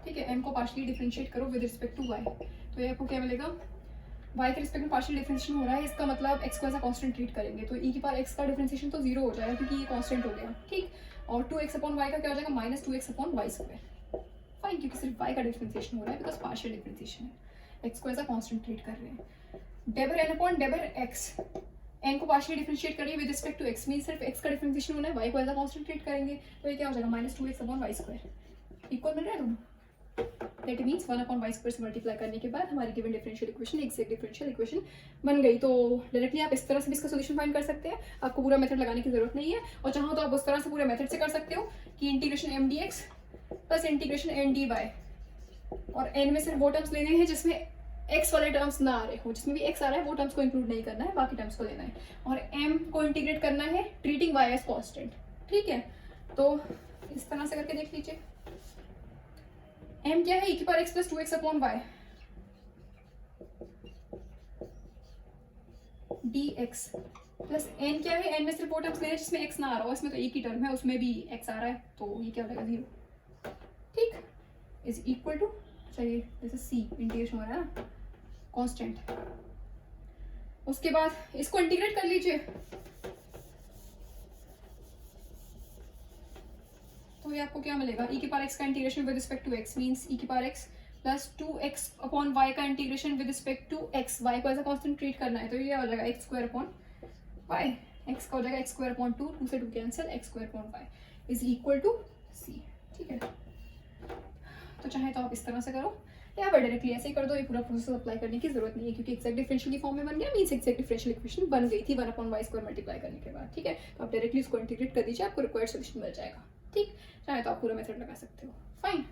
ठीक है, m को पार्शियली डिफरेंशिएट करो विद रिस्पेक्ट टू y, तो ये आपको क्या मिलेगा, y के रिस्पेक्ट में पार्शियल डिफरेंशिएशन हो रहा है, इसका मतलब x को एज अ कांस्टेंट ट्रीट करेंगे, तो e की पावर x का डिफरेंशिएशन तो 0 हो जाएगा क्योंकि ये कांस्टेंट हो गया। ठीक, और 2x अपॉन वाई का क्या हो जाएगा, minus 2x upon y square. Fine, क्योंकि सिर्फ y का डिफरेंशिएशन हो रहा है बिकॉज पार्शियल डिफरेंशिएशन है, x को एज अ कांस्टेंट ट्रीट कर रहे हैं। डेबर n अपॉन डेबर x, n को पार्शियली डिफरेंशिएट करिए with respect to x, mean सिर्फ x का डिफरेंशिएशन होना है, y को एज अ कांस्टेंट ट्रीट करेंगे, तो ये क्या हो जाएगा minus 2x upon y square equal मिल रहा है दोनों। That means 1 upon y square से मल्टीप्लाई करने के बाद हमारी given differential equation exact differential equation बन गई। तो डायरेक्टली आप इस तरह से भी इसका सोल्यूशन फाइंड कर सकते हैं, आपको पूरा मेथड लगाने की जरूरत नहीं है, और चाहो तो आप उस तरह से पूरे मेथड से कर सकते हो कि integration m dx plus integration n dy, और n में सिर्फ वो टर्म्स लेने हैं जिसमें x वाले टर्म्स ना आ रहे हो, जिसमें भी x आ रहा है वो टर्म्स को इंक्लूड नहीं करना है, बाकी टर्म्स को लेना है, और m को इंटीग्रेट करना है ट्रीटिंग y एज कांस्टेंट। ठीक है, तो इस तरह से करके देख लीजिए। m क्या है, e की power x plus 2x upon y, d x plus n क्या है, एन में सिर्फ वो टर्म्स ले रहे हैं जिसमें एक्स ना आ रहा हो, इसमें तो एक ही टर्म है उसमें भी एक्स आ रहा है, तो ये क्या हो जाएगा 0, ठीक, इज इक्वल टू, चलिए जैसे सी इंटीग्रेशन हो रहा है ना कांस्टेंट, उसके बाद इसको इंटीग्रेट कर लीजिए, तो ये आपको क्या मिलेगा, e की पावर x का integration with respect to x means e की power x plus 2x upon y का integration with respect to x, y को एज अ कांस्टेंट ट्रीट करना है, तो ये हो जाएगा x square upon y, x का हो जाएगा x स्क्वायर अपॉन 2, 2 से 2 cancel, x square upon y is equal to c, ठीक है। तो चाहे तो आप इस तरह से करो या फिर डायरेक्टली ऐसे ही कर दो, ये पूरा प्रोसेस अप्लाई करने की जरूरत नहीं है क्योंकि एक्जैक्ट डिफरेंशियल की फॉर्म में बन गया, मींस एक्जैक्ट डिफरेंशियल इक्वेशन बन गई थी 1 अपॉन वाई स्क्वायर मल्टीप्लाई करने के बाद, ठीक है। तो आप डायरेक्टली इसको इंटीग्रेट कर दीजिए, आपको रिक्वायर्ड सोल्यूशन मिल जाएगा, ठीक। चाहे तो आप पूरा मेथड लगा सकते हो, फाइन।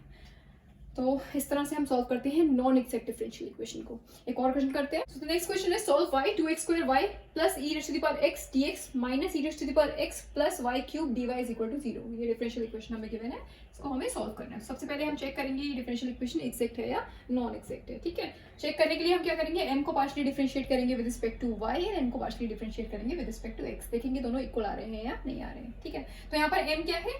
तो इस तरह से हम सॉल्व करते हैं नॉन एक्जैक्ट डिफरेंशियल इक्वेशन को। एक और क्वेश्चन करते हैं। सो नेक्स्ट क्वेश्चन है solve y 2x square y plus e raise to the power x dx minus e raise to the power x plus y cube dy is equal to 0। ये differential equation हमें given है, इसको हमें solve करना है। सबसे पहले हम चेक करेंगे ये डिफरेंशियल इक्वेशन एक्जैक्ट है या नॉन एक्जैक्ट है, ठीक है। चेक करने के लिए हम क्या करेंगे, m को पार्शियली डिफरेंशिएट करेंगे विद रिस्पेक्ट टू y और n को पार्शियली डिफरेंशिएट करेंगे विद रिस्पेक्ट टू x। देखेंगे दोनों इक्वल आ रहे हैं या नहीं आ रहे हैं, ठीक है। तो यहाँ पर m क्या है,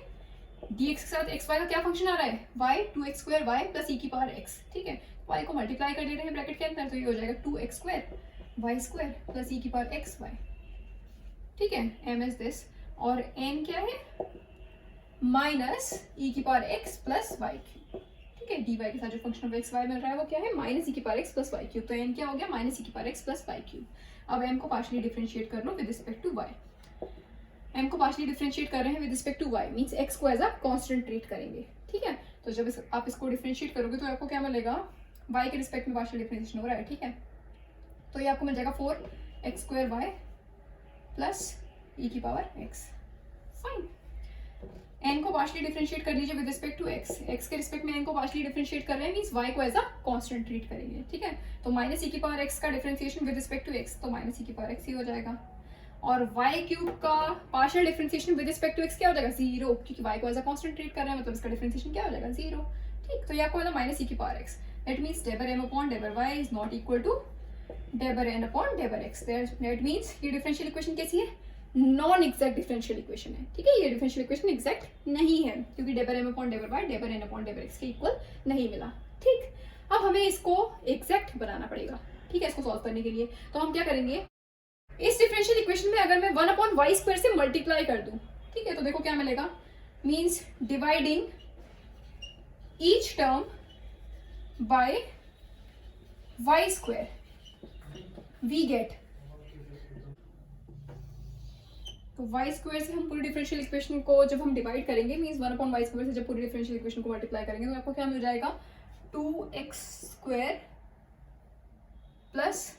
dx के साथ xy का क्या फंक्शन आ रहा है, y 2x square y plus e की पावर x, ठीक है। y को मल्टीप्लाई कर दे रहे हैं ब्रैकेट के अंदर, तो ये हो जाएगा 2x square y square plus e की पावर x y, ठीक है। m इज दिस और n क्या है, माइनस e की power x plus y cube, ठीक है। dy के साथ जो फंक्शन ऑफ x y मिल रहा है वो क्या है, माइनस e की power x plus y cube, तो n क्या हो गया, माइनस e की power x plus y cube. अब m को पार्शियली डिफरेंशिएट कर लो with respect to y, m को पार्शियली डिफरेंशिएट कर रहे हैं with respect to y means x को एज अ कांस्टेंट ट्रीट करेंगे, ठीक है। तो जब आप इसको डिफरेंशिएट करोगे तो आपको क्या मिलेगा, y के रिस्पेक्ट में पार्शियल डिफरेंशिएशन हो रहा है, ठीक है। तो ये आपको मिल जाएगा 4x square y plus e की पावर x, फाइन। n को पार्शियली डिफरेंशिएट कर लीजिए विद रिस्पेक्ट टू x के रिस्पेक्ट में n को पार्शियली डिफरेंशिएट कर रहे हैं मींस y को एज अ कांस्टेंट ट्रीट करेंगे, ठीक है। तो माइनस e की पावर x का differentiation with respect to x, तो माइनस e की पावर x ही हो जाएगा। और y क्यूब का partial differentiation with respect to x क्या हो जाएगा, 0, क्योंकि y को एज अ कांस्टेंट ट्रीट कर रहे हैं, मतलब इसका डिफरेंशिएशन क्या हो जाएगा 0, ठीक। तो ये आपको मतलब माइनस e की पावर x, दैट मींस डेबर m अपॉन डेबर y is not equal to डेबर n अपॉन डेबर x, दैट मींस ये डिफरेंशियल इक्वेशन कैसी है, नॉन एग्जैक्ट डिफरेंशियल इक्वेशन है, ठीक है। ये डिफरेंशियल इक्वेशन एग्जैक्ट नहीं है क्योंकि डेबर m अपॉन डेबर y डेबर n अपॉन डेबर x के इक्वल नहीं मिला, ठीक। अब हमें इसको एग्जैक्ट बनाना पड़ेगा, ठीक है, इसको सॉल्व करने के लिए। तो हम क्या करेंगे, इस डिफरेंशियल इक्वेशन में अगर मैं 1 अपॉन वाई स्क्वायर से मल्टीप्लाई कर दूं, ठीक है, तो देखो क्या मिलेगा, means dividing each term by y square we get, तो वाई स्क्वायर से हम पूरी डिफरेंशियल इक्वेशन को जब हम डिवाइड करेंगे मींस 1 अपॉन वाई स्क्वायर से जब पूरी डिफरेंशियल इक्वेशन को मल्टीप्लाई करेंगे तो आपको क्या मिल जाएगा, 2x स्क्वायर प्लस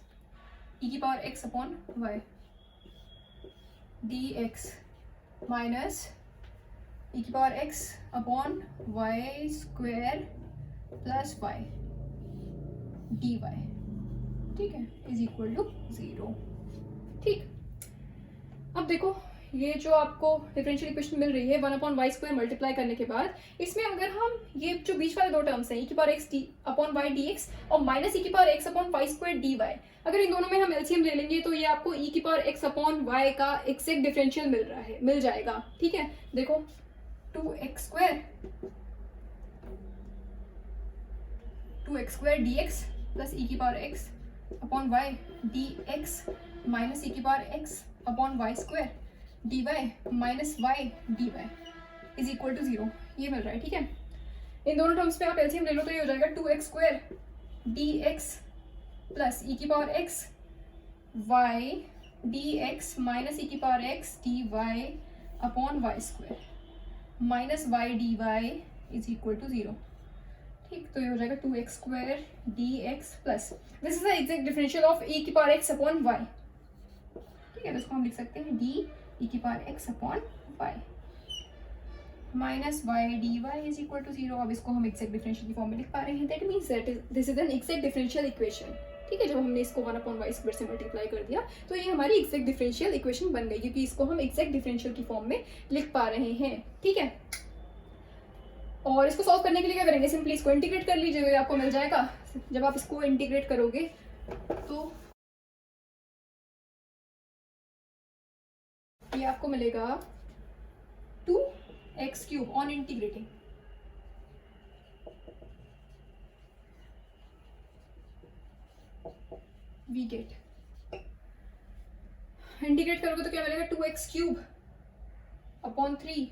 e की power x upon y dx minus e की power x upon y square plus y dy, ठीक है, इज इक्वल टू 0, ठीक। अब देखो ये जो आपको डिफरेंशियल इक्वेशन मिल रही है 1 अपॉन वाई स्क्वायर मल्टीप्लाई करने के बाद, इसमें अगर हम ये जो बीच वाले दो टर्म्स हैं e की power x upon y dx और माइनस e की power x upon y square dy, अगर इन दोनों में हम एलसीएम ले लेंगे तो ये आपको e की पावर x अपॉन y का एक्जैक्ट डिफरेंशियल मिल जाएगा, ठीक है। देखो 2x square dx plus e की power x upon y dx minus e की power x upon y square dy minus y dy is equal to 0, ये मिल रहा है, ठीक है। इन दोनों टर्म्स पे आप एलसीएम ले लो तो ये हो जाएगा 2x square dx plus e की power x y dx minus e की power x dy upon y square minus y dy is equal to 0, ठीक। तो ये हो जाएगा 2x square dx plus this is the exact differential of e की power x upon y, ठीक है। तो इसको हम लिख सकते हैं d e की power x upon y minus y dy is equal to 0। अब इसको हम एक्जैक्ट डिफरेंशियल की फॉर्म में लिख पा रहे हैं, that means that this is an exact differential equation, ठीक है। जब हमने इसको 1 अपॉन वाई स्क्वायर से मल्टीप्लाई कर दिया तो ये हमारी एक्जैक्ट डिफरेंशियल इक्वेशन बन गई क्योंकि इसको हम एक्जैक्ट डिफरेंशियल की फॉर्म में लिख पा रहे हैं, ठीक है। और इसको सॉल्व करने के लिए क्या करेंगे, सिंपली इसको इंटीग्रेट कर लीजिएगा, आपको मिल जाएगा। जब आप इसको इंटीग्रेट करोगे तो ये आपको मिलेगा 2x³ on integrating. We get integrate करोगे तो क्या मिलेगा 2x³ अपॉन 3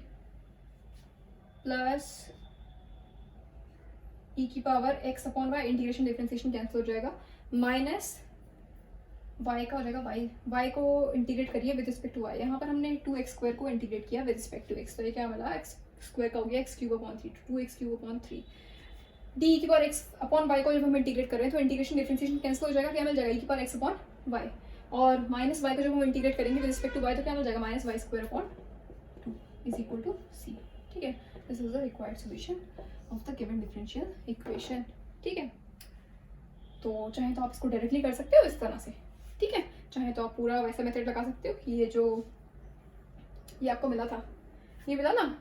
प्लस e की power x upon y, integration differentiation cancel हो जाएगा, माइनस y का हो जाएगा y को इंटीग्रेट करिए विद रिस्पेक्ट टू y। यहाँ पर हमने 2x² को इंटीग्रेट किया विद रिस्पेक्ट टू x, तो ये क्या मिला x² का हो गया x³ upon 3, 2x³ upon 3 d की पावर x अपॉन y को जब हम इंटीग्रेट कर रहे हैं तो इंटीग्रेशन डिफरेंशिएशन कैंसिल हो जाएगा, क्या मिल जाएगा e की पावर x अपॉन y, और माइनस y को जब हम इंटीग्रेट करेंगे विद रिस्पेक्ट टू y तो क्या मिल जाएगा minus y² upon 2 is equal to c। ठीक है, this is the required solution of the given differential equation. ठीक है, तो चाहे तो आप इसको डायरेक्टली कर सकते हो इस तरह से, ठीक है, चाहे तो आप पूरा वैसा मेथड लगा सकते हो कि ये आपको मिला था, ये मिला ना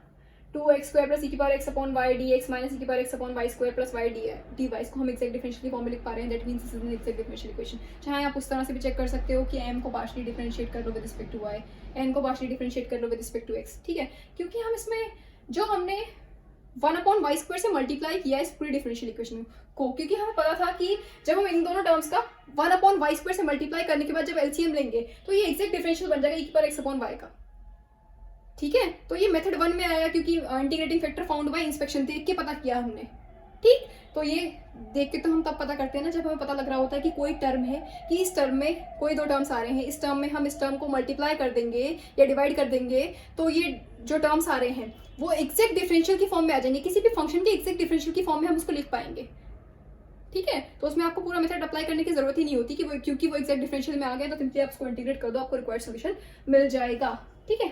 2x² प्लस e की power x upon y dx minus e की power x upon y² plus y dy, इसको हम एक्जैक्ट डिफरेंशियल फॉर्म में लिख पा रहे हैं, that means this is an exact differential equation. चाहे आप उस तरह से भी चेक कर सकते हो कि m को पार्शियली डिफरेंशिएट कर लो with respect to y, n को पार्शियली डिफरेंशिएट कर लो विद रिस्पेक्ट टू x। ठीक है, क्योंकि हम इसमें जो हमने 1/y² से मल्टीप्लाई किया इस पूरी डिफरेंशियल इक्वेशन को, क्योंकि हमें पता था कि जब हम इन दोनों टर्म्स का 1/y² से मल्टीप्लाई करने के बाद जब एलसीएम लेंगे तो ये एक्जैक्ट डिफरेंशियल बन जाएगा e की पावर x अपॉन y का। ठीक है, तो ये मेथड 1 में आया क्योंकि integrating factor found by inspection देख के पता किया हमने। ठीक, तो ये देख के तो हम तब पता करते हैं ना जब हमें पता लग रहा होता है कि कोई टर्म है, कि इस टर्म में कोई दो टर्म्स आ रहे हैं, इस टर्म में हम इस टर्म को मल्टीप्लाई कर देंगे या डिवाइड कर देंगे तो ये जो टर्म्स आ रहे हैं वो एक्जैक्ट डिफरेंशियल की फॉर्म में आ जाएंगे, किसी भी फंक्शन के एक्जैक्ट डिफरेंशियल की फॉर्म में हम उसको लिख पाएंगे। ठीक है, तो उसमें आपको पूरा मेथड अप्लाई करने की जरूरत ही नहीं होती कि वो, क्योंकि वो एक्जैक्ट डिफरेंशियल में आ गया तो सिंपली आप उसको इंटीग्रेट कर दो, आपको रिक्वायर्ड सॉल्यूशन मिल जाएगा। ठीक है,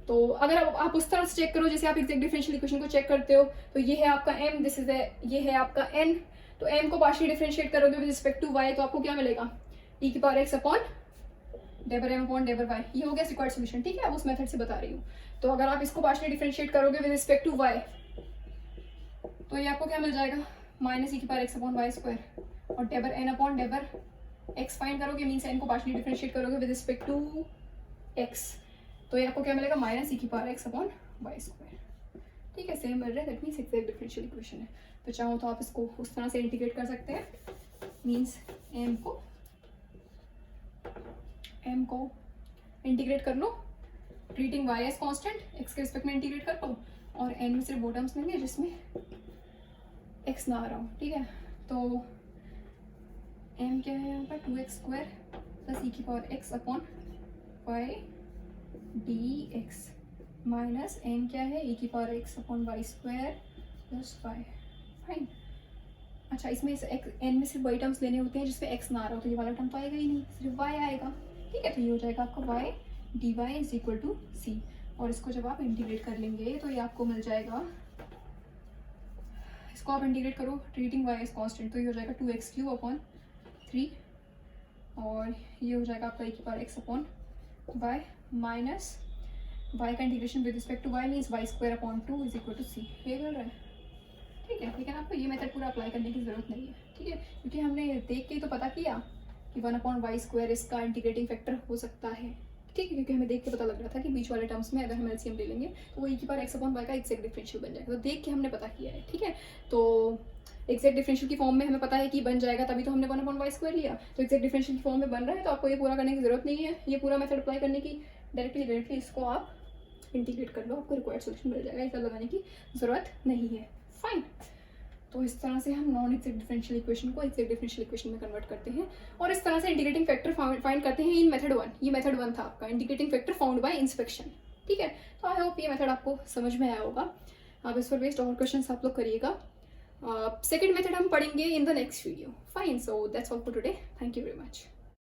तो अगर आप उस तरह से चेक करो जैसे आप एक्जैक्ट डिफरेंशियल इक्वेशन को चेक करते हो, तो ये है आपका m, दिस इज ये है आपका n, तो m को पार्शियली डिफरेंशिएट करोगे विद रिस्पेक्ट टू y तो आपको क्या मिलेगा e की पावर x अपॉन डेबर m अपॉन डेबर y, ये हो गया रिक्वायर्ड सॉल्यूशन। ठीक है, अब उस मेथड से बता रही हूँ, तो अगर आप इसको पार्शियली डिफरेंशिएट करोगे विद रिस्पेक्ट टू y तो ये आपको क्या मिल जाएगा माइनस e की पावर x अपॉन y², और डेबर n अपॉन डेबर x फाइंड करोगे, मीन्स n को पार्शियली डिफरेंशिएट करोगे विद रिस्पेक्ट टू x तो ये आपको क्या मिलेगा माइनस e की पावर x अपॉन y²। ठीक है, सेम मिल रहा है, that means exact differential equation है। तो चाहो तो आप इसको उस तरह से इंटीग्रेट कर सकते हैं, मीन्स m को इंटीग्रेट कर लो treating y as constant, x के रिस्पेक्ट में इंटीग्रेट कर लो, और n में सिर्फ वो टर्म्स लेंगे जिसमें x ना आ रहा हो। ठीक है, तो m क्या है यहाँ पर 2x² प्लस e की power x upon y dx minus n क्या है e की power x upon y² plus y। Fine, अच्छा इसमें n में सिर्फ वही टर्म्स लेने होते हैं जिसमें x ना आ रहा हो, तो ये वाला टर्म तो आएगा ही नहीं, सिर्फ y आएगा। ठीक है, तो ये हो जाएगा आपका y dy is equal to c, और इसको जब आप इंटीग्रेट कर लेंगे तो ये आपको मिल जाएगा, इसको आप इंटीग्रेट करो ट्रीटिंग y एज कांस्टेंट तो ये हो जाएगा 2x³ अपॉन 3, और ये हो जाएगा आपका e की power x upon y minus y का integration with respect to y means y² upon 2 is equal to c। ये मिल रहा है। ठीक है, लेकिन आपको ये मेथड पूरा अप्लाई करने की जरूरत नहीं है। ठीक है, क्योंकि हमने देख के ही तो पता किया कि 1/y² इसका इंटीग्रेटिंग फैक्टर हो सकता है। ठीक है, क्योंकि हमें देख के पता लग रहा था कि बीच वाले टर्म्स में अगर हम एलसीएम ले लेंगे तो वो e की पावर x अपॉन y का एक्जैक्ट डिफरेंशियल बन जाएगा, तो देख के हमने पता किया है। ठीक है, तो एक्जैक्ट डिफरेंशियल की फॉर्म में हमें पता है कि बन जाएगा, तभी तो हमने 1/y² लिया, तो एक्जैक्ट डिफरेंशियल की फॉर्म में बन रहा है तो आपको ये पूरा करने की जरूरत नहीं है, ये पूरा मेथड अप्लाई करने की डायरेक्टली इसको आप इंटीग्रेट कर लो, आपको रिक्वायर्ड सॉल्यूशन मिल जाएगा, इसका लगाने की जरूरत नहीं है। फाइन, तो इस तरह से हम नॉन एक्जैक्ट डिफरेंशियल इक्वेशन को एक्जैक्ट डिफरेंशियल इक्वेशन में कन्वर्ट करते हैं, और इस तरह से इंटीग्रेटिंग फैक्टर फाइंड करते हैं इन मेथड 1। ये मेथड 1 था आपका integrating factor found by inspection. ठीक है, तो आई होप ये मेथड आपको समझ में आया होगा। आप इस पर बेस्ड और क्वेश्चंस आप लोग करिएगा। सेकंड मेथड हम पढ़ेंगे in the next video. Fine, so that's all for today, thank you very much.